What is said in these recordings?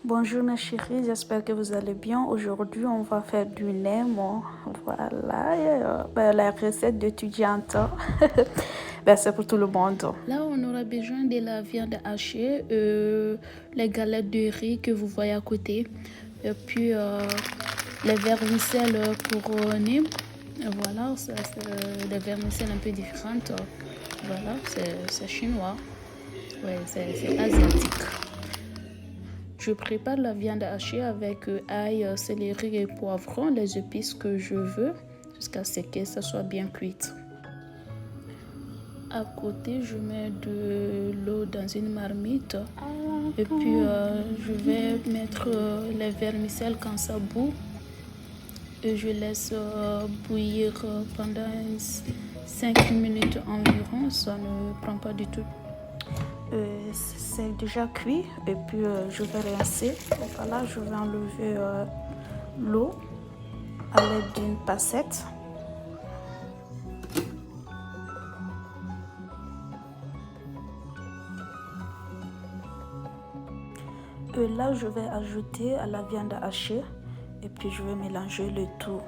Bonjour mes chéris, j'espère que vous allez bien. Aujourd'hui, on va faire du Nemo. Voilà, la recette d'étudiante. C'est pour tout le monde. Là, on aura besoin de la viande hachée, les galettes de riz que vous voyez à côté, et puis les vermicelles couronnées. Voilà, c'est des vermicelles un peu différentes. Voilà, c'est chinois. Ouais, c'est asiatique. Je prépare la viande hachée avec ail, céleri et poivron, les épices que je veux, jusqu'à ce que ça soit bien cuite. À côté, je mets de l'eau dans une marmite. Et puis, je vais mettre les vermicelles quand ça bout. Et je laisse bouillir pendant 5 minutes environ. Ça ne prend pas du tout. C'est déjà cuit et puis je vais rincer. Voilà, je vais enlever l'eau à l'aide d'une passette. Et là, je vais ajouter à la viande hachée et puis je vais mélanger le tout.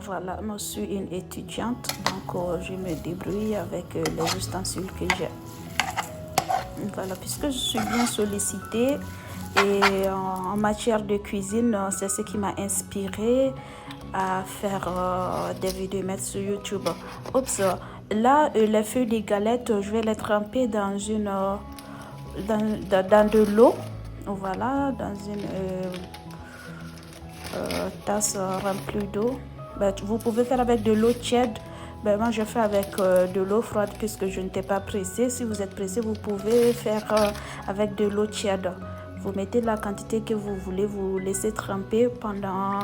Voilà, moi je suis une étudiante, donc je me débrouille avec les ustensiles que j'ai. Voilà, puisque je suis bien sollicitée et en matière de cuisine, c'est ce qui m'a inspirée à faire des vidéos et mettre sur YouTube. Oups, là, les feuilles de galettes, je vais les tremper dans dans de l'eau. Voilà, dans une tasse remplie d'eau. Vous pouvez faire avec de l'eau tiède. Moi, je fais avec de l'eau froide puisque je n'étais pas pressée. Si vous êtes pressé, vous pouvez faire avec de l'eau tiède. Vous mettez la quantité que vous voulez, vous laissez tremper pendant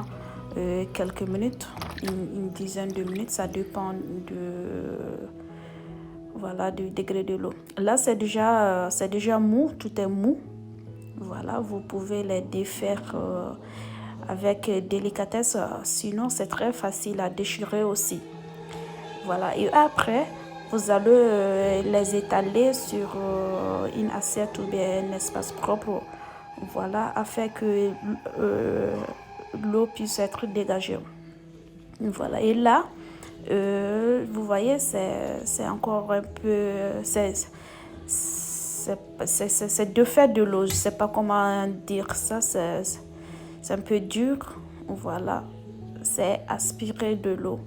quelques minutes, une dizaine de minutes, ça dépend du degré de l'eau. Là, c'est déjà mou, tout est mou. Voilà, vous pouvez les défaire avec délicatesse, sinon c'est très facile à déchirer aussi. Voilà, et après, vous allez les étaler sur une assiette ou bien un espace propre, voilà, afin que l'eau puisse être dégagée. Voilà, et là, vous voyez, c'est encore un peu... C'est de faire de l'eau, je ne sais pas comment dire ça, c'est un peu dur. Voilà, c'est aspirer de l'eau.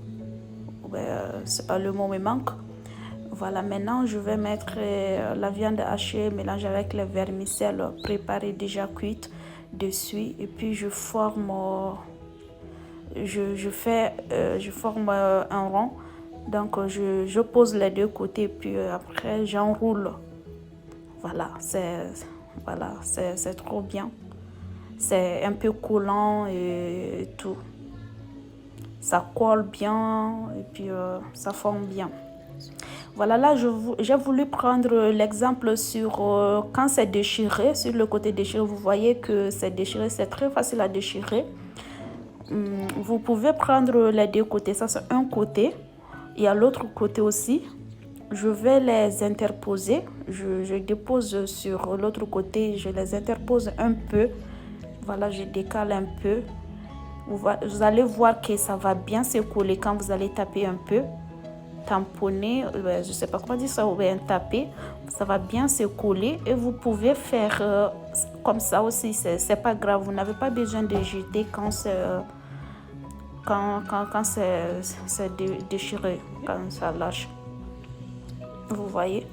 C'est pas le mot me manque. Voilà, maintenant je vais mettre la viande hachée mélangée avec les vermicelles préparées déjà cuites dessus et puis je forme un rond. Donc je pose les deux côtés puis après j'enroule. Voilà, c'est trop bien. C'est un peu collant et tout. Ça colle bien et puis ça forme bien. Voilà, là j'ai voulu prendre l'exemple sur quand c'est déchiré, sur le côté déchiré. Vous voyez que c'est déchiré, c'est très facile à déchirer. Vous pouvez prendre les deux côtés, ça c'est un côté. Et à l'autre côté aussi, je vais les interposer. Je dépose sur l'autre côté, je les interpose un peu. Voilà, je décale un peu. Vous allez voir que ça va bien se coller quand vous allez taper un peu. Tamponner, je ne sais pas comment dire ça, ou bien taper. Ça va bien se coller et vous pouvez faire comme ça aussi. C'est pas grave, vous n'avez pas besoin de jeter quand c'est déchiré, quand ça lâche. Vous voyez,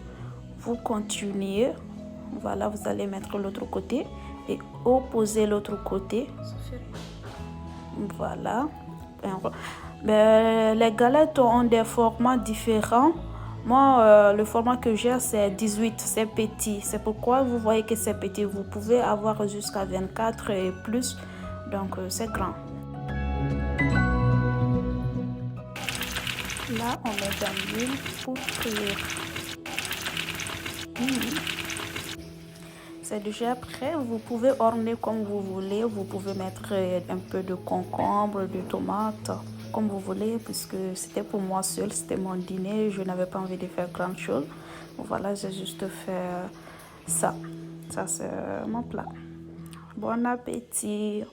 vous continuez. Voilà, vous allez mettre l'autre côté et opposer l'autre côté. Voilà. Les galettes ont des formats différents. Moi, le format que j'ai, c'est 18, c'est petit. C'est pourquoi vous voyez que c'est petit. Vous pouvez avoir jusqu'à 24 et plus. Donc, c'est grand. Là, on met dans l'huile pour frire. C'est déjà prêt. Vous pouvez orner comme vous voulez. Vous pouvez mettre un peu de concombre, de tomates, comme vous voulez, puisque c'était pour moi seul, c'était mon dîner. Je n'avais pas envie de faire grand chose. Voilà, j'ai juste fait Ça, ça c'est mon plat. Bon appétit.